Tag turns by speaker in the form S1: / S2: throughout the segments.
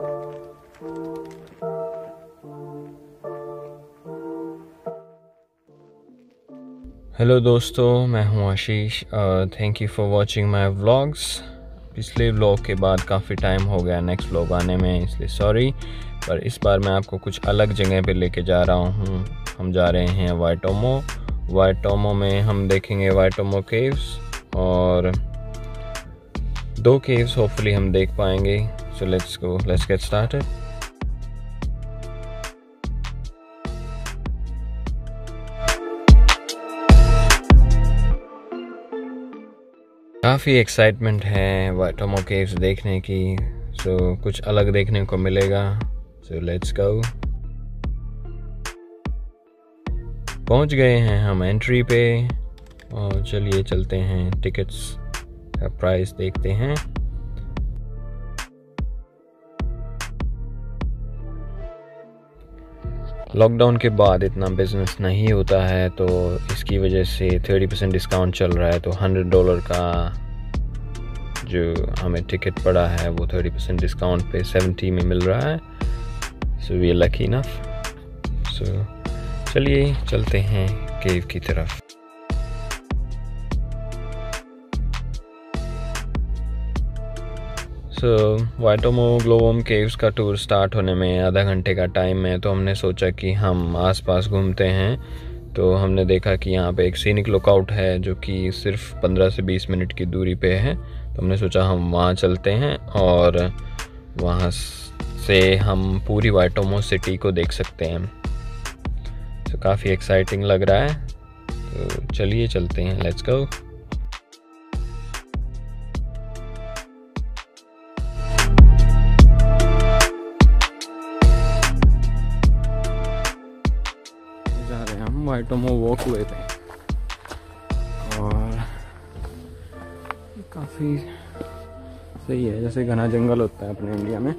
S1: Hello दोस्तों, मैं हूं Ashish. Thank you for watching my vlogs. पिछले व्लॉग के बाद काफ़ी टाइम हो गया नेक्स्ट व्लॉग आने में, इसलिए सॉरी। पर इस बार मैं आपको कुछ अलग जगह पे लेके जा रहा हूं। हम जा रहे हैं वाइटोमो में हम देखेंगे वाइटोमो केव्स, और 2 केव्स होपफुली हम देख पाएंगे। So let's get started. काफ़ी एक्साइटमेंट है वाइटोमो केव्स देखने की। सो कुछ अलग देखने को मिलेगा। So let's go. पहुंच गए हैं हम एंट्री पे, और चलिए चलते हैं, टिकट्स का प्राइस देखते हैं। लॉकडाउन के बाद इतना बिजनेस नहीं होता है, तो इसकी वजह से 30% डिस्काउंट चल रहा है। तो $100 का जो हमें टिकट पड़ा है वो 30% डिस्काउंट पे 70 में मिल रहा है। So we are lucky enough. So चलिए चलते हैं केव की तरफ। वाइटोमो ग्लोवम केव्स का टूर स्टार्ट होने में आधा घंटे का टाइम है, तो हमने सोचा कि हम आसपास घूमते हैं। तो हमने देखा कि यहाँ पे एक सीनिक लुकआउट है जो कि सिर्फ 15 से 20 मिनट की दूरी पे है। तो हमने सोचा हम वहाँ चलते हैं, और वहाँ से हम पूरी वाइटोमो सिटी को देख सकते हैं। तो काफ़ी एक्साइटिंग लग रहा है, तो चलिए चलते हैं, लेट्स गो। वाइटोमो वॉकवे पे, और काफ़ी सही है, जैसे घना जंगल होता है अपने इंडिया में।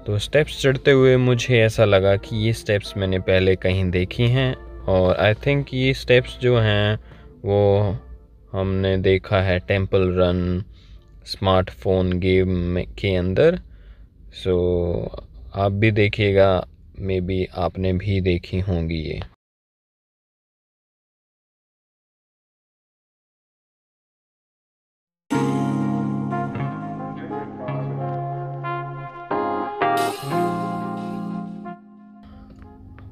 S1: तो स्टेप्स चढ़ते हुए मुझे ऐसा लगा कि ये स्टेप्स मैंने पहले कहीं देखी हैं, और आई थिंक ये स्टेप्स जो हैं वो हमने देखा है टेंपल रन स्मार्टफोन गेम के अंदर। सो आप भी देखिएगा, मे बी आपने भी देखी होंगी ये।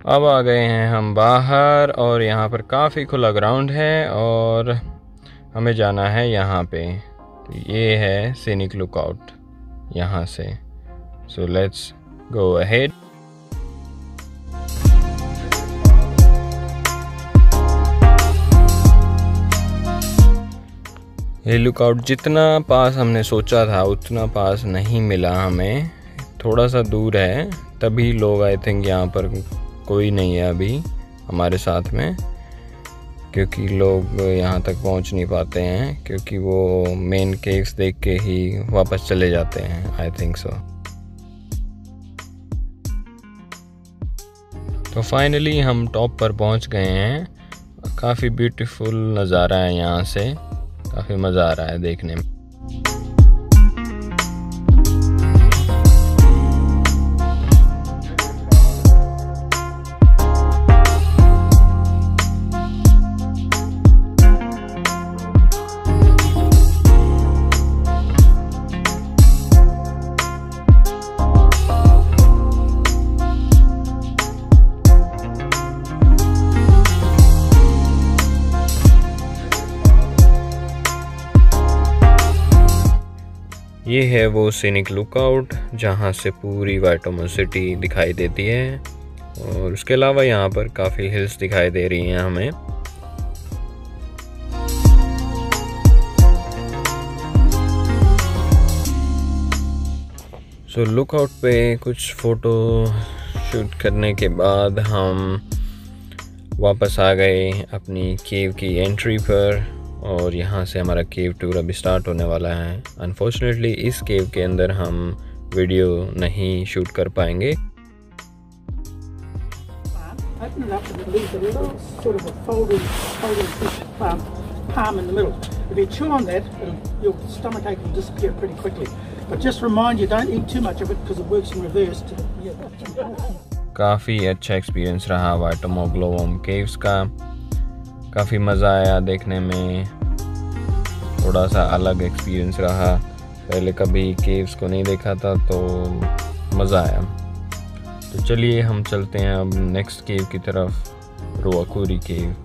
S1: अब आ गए हैं हम बाहर, और यहाँ पर काफ़ी खुला ग्राउंड है, और हमें जाना है यहाँ पे। तो ये है सीनिक लुकआउट यहाँ से। So let's go ahead. ये लुकआउट जितना पास हमने सोचा था उतना पास नहीं मिला हमें, थोड़ा सा दूर है। तभी लोग, आई थिंक यहाँ पर कोई नहीं है अभी हमारे साथ में, क्योंकि लोग यहाँ तक पहुँच नहीं पाते हैं, क्योंकि वो मेन केव्स देख के ही वापस चले जाते हैं, आई थिंक सो। तो फाइनली हम टॉप पर पहुँच गए हैं। काफ़ी ब्यूटीफुल नज़ारा है यहाँ से, काफ़ी मज़ा आ रहा है देखने में। ये है वो सीनिक लुकआउट जहाँ से पूरी वाइटोमो सिटी दिखाई देती है, और उसके अलावा यहाँ पर काफ़ी हिल्स दिखाई दे रही हैं हमें। सो लुकआउट पे कुछ फ़ोटो शूट करने के बाद हम वापस आ गए अपनी केव की एंट्री पर, और यहाँ से हमारा केव टूर अभी स्टार्ट होने वाला है। अनफॉर्चुनेटली इस केव के अंदर हम वीडियो नहीं शूट कर पाएंगे।
S2: palm in the middle. If you chew on that, your stomach ache will disappear pretty quickly. But just remind you, don't eat too much of it because it works in reverse.
S1: काफ़ी अच्छा experience रहा वाइटोमो glowworm caves का। काफ़ी मज़ा आया देखने में, थोड़ा सा अलग एक्सपीरियंस रहा। पहले कभी केव्स को नहीं देखा था तो मज़ा आया। तो चलिए हम चलते हैं अब नेक्स्ट केव की तरफ, रुआकुरी केव।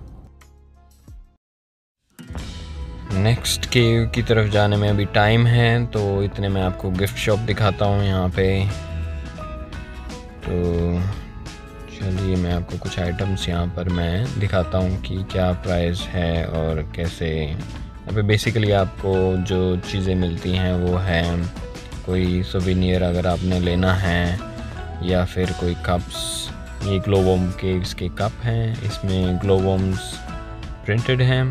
S1: नेक्स्ट केव की तरफ जाने में अभी टाइम है, तो इतने में आपको गिफ्ट शॉप दिखाता हूँ यहाँ पे। तो चलिए मैं आपको कुछ आइटम्स यहाँ पर मैं दिखाता हूँ कि क्या प्राइस है और कैसे। यहाँ पे बेसिकली आपको जो चीज़ें मिलती हैं वो है कोई सोवेनियर अगर आपने लेना है, या फिर कोई कप्स। ये ग्लोवम केव्स के कप हैं, इसमें ग्लोवम्स प्रिंटेड हैं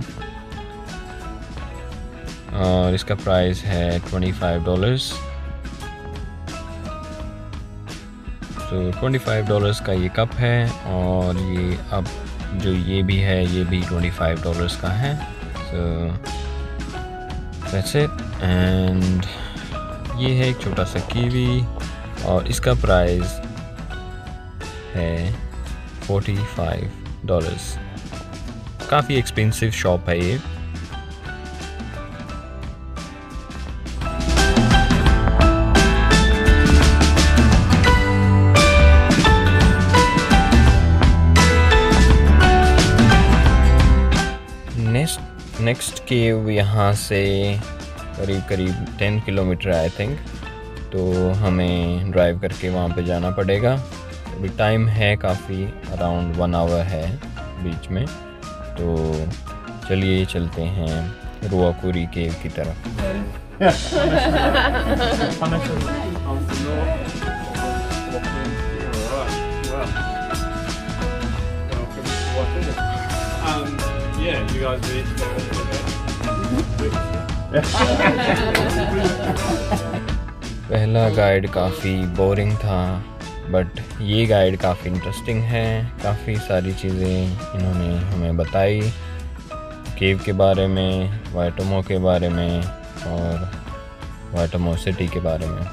S1: और इसका प्राइस है $25। तो $25 का ये कप है, और ये अब जो ये भी है ये भी $25 का है। So that's it. एंड ये है एक छोटा सा कीवी और इसका प्राइस है $45। काफ़ी एक्सपेंसिव शॉप है ये। नेक्स्ट केव यहाँ से करीब 10 किलोमीटर आई थिंक, तो हमें ड्राइव करके वहाँ पे जाना पड़ेगा। अभी टाइम है काफ़ी, अराउंड 1 आवर है बीच में। तो चलिए चलते हैं रुआकुरी केव की तरफ।
S3: Yeah, you guys ready to go?
S1: पहला गाइड काफ़ी बोरिंग था, बट ये गाइड काफ़ी इंटरेस्टिंग है। काफ़ी सारी चीज़ें इन्होंने हमें बताई केव के बारे में, वाइटोमो के बारे में और वाइटोमो सिटी के बारे में।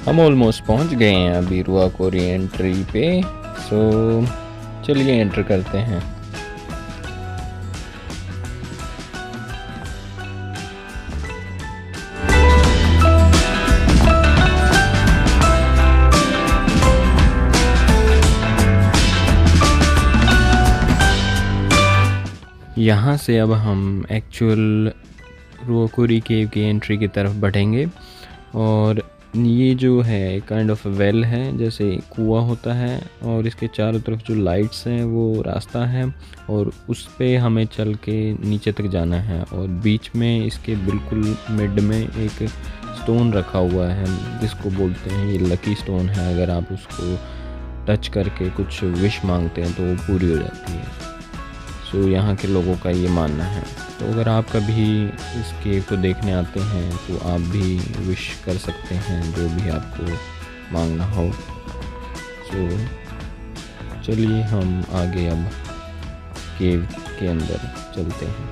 S1: हम ऑलमोस्ट पहुंच गए हैं अभी रुआकुरी एंट्री पे। सो चलिए एंटर करते हैं। यहाँ से अब हम एक्चुअल रुआकुरी केव की एंट्री की तरफ बढ़ेंगे। और ये जो है काइंड ऑफ वेल है, जैसे कुआं होता है, और इसके चारों तरफ जो लाइट्स हैं वो रास्ता है, और उस पे हमें चल के नीचे तक जाना है। और बीच में इसके बिल्कुल मिड में एक स्टोन रखा हुआ है जिसको बोलते हैं ये लकी स्टोन है। अगर आप उसको टच करके कुछ विश मांगते हैं तो वो पूरी हो जाती है। सो यहाँ के लोगों का ये मानना है। तो अगर आप कभी इस केव को देखने आते हैं तो आप भी विश कर सकते हैं जो भी आपको मांगना हो। सो चलिए हम आगे अब केव के अंदर चलते हैं।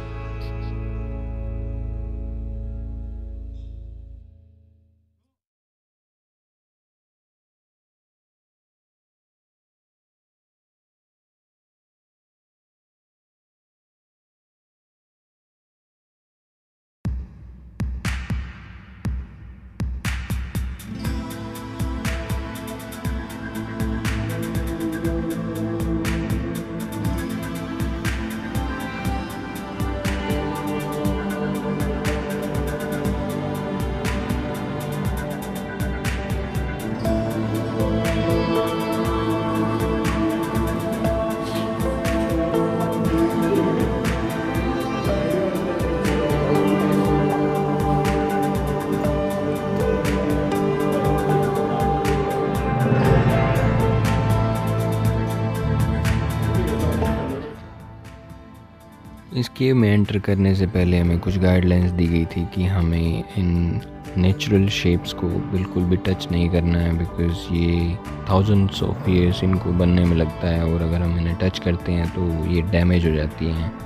S1: इस केव में एंटर करने से पहले हमें कुछ गाइडलाइंस दी गई थी कि हमें इन नेचुरल शेप्स को बिल्कुल भी टच नहीं करना है, बिकॉज़ ये थाउजेंड्स ऑफ ईयर्स इनको बनने में लगता है और अगर हम इन्हें टच करते हैं तो ये डैमेज हो जाती हैं।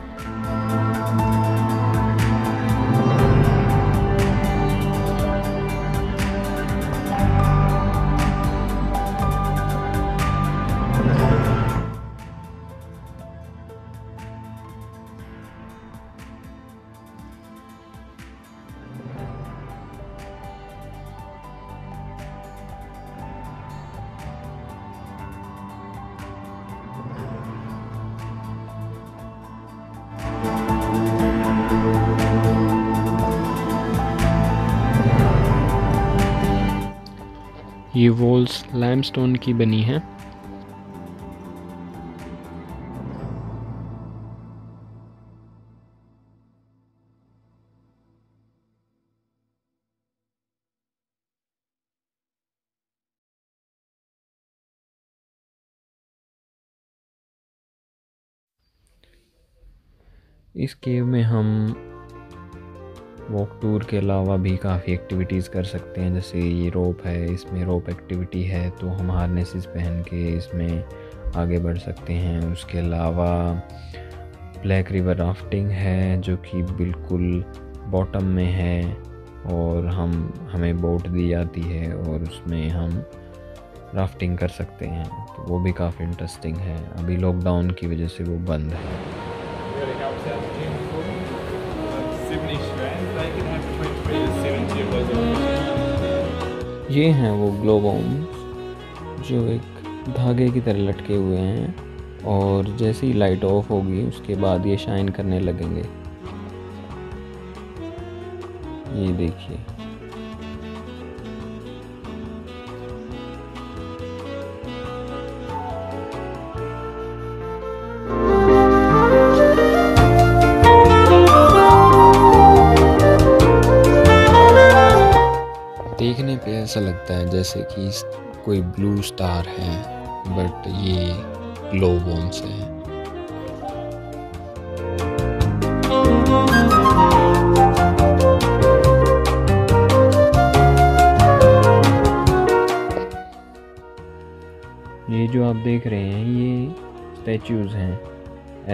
S1: ये वॉल्स लाइमस्टोन की बनी हैं। इस केव में हम वॉक टूर के अलावा भी काफ़ी एक्टिविटीज़ कर सकते हैं, जैसे ये रोप है, इसमें रोप एक्टिविटी है तो हम हार्नेसेस पहन के इसमें आगे बढ़ सकते हैं। उसके अलावा ब्लैक रिवर राफ्टिंग है जो कि बिल्कुल बॉटम में है और हमें बोट दी जाती है और उसमें हम राफ्टिंग कर सकते हैं, तो वो भी काफ़ी इंटरेस्टिंग है। अभी लॉकडाउन की वजह से वो बंद है। ये हैं वो ग्लो बॉम्ब्स जो एक धागे की तरह लटके हुए हैं और जैसे ही लाइट ऑफ होगी उसके बाद ये शाइन करने लगेंगे। ये देखिए, देखने पे ऐसा लगता है जैसे कि कोई ब्लू स्टार है, बट ये ग्लो बॉम्ब्स हैं। ये जो आप देख रहे हैं ये स्टैचूज़ हैं।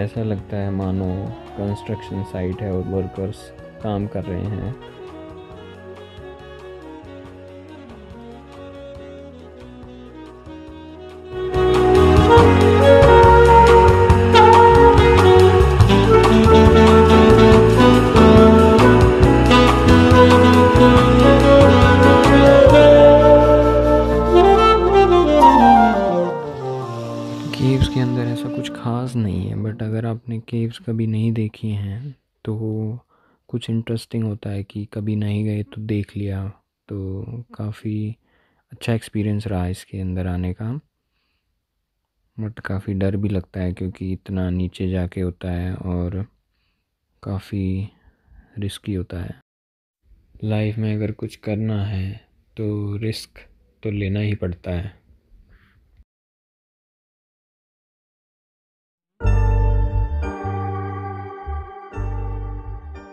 S1: ऐसा लगता है मानो कंस्ट्रक्शन साइट है और वर्कर्स काम कर रहे हैं। केव्स के अंदर ऐसा कुछ ख़ास नहीं है, बट अगर आपने केव्स कभी नहीं देखी हैं तो कुछ इंटरेस्टिंग होता है कि कभी नहीं गए तो देख लिया, तो काफ़ी अच्छा एक्सपीरियंस रहा इसके अंदर आने का। बट काफ़ी डर भी लगता है क्योंकि इतना नीचे जाके होता है और काफ़ी रिस्की होता है। लाइफ में अगर कुछ करना है तो रिस्क तो लेना ही पड़ता है।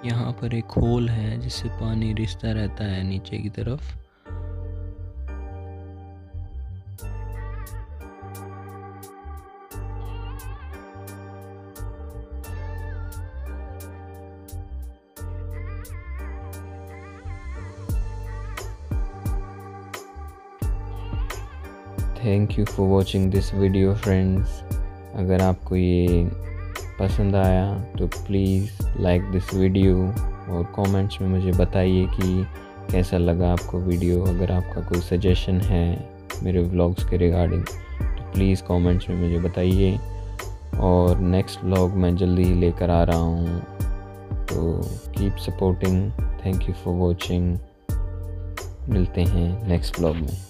S1: यहाँ पर एक होल है जिससे पानी रिसता रहता है नीचे की तरफ। Thank you for watching this video friends. अगर आपको ये पसंद आया तो प्लीज़ लाइक दिस वीडियो और कमेंट्स में मुझे बताइए कि कैसा लगा आपको वीडियो। अगर आपका कोई सजेशन है मेरे व्लॉग्स के रिगार्डिंग तो प्लीज़ कमेंट्स में मुझे बताइए। और नेक्स्ट व्लॉग मैं जल्दी ही लेकर आ रहा हूँ, तो keep supporting. Thank you for watching. मिलते हैं नेक्स्ट व्लॉग में।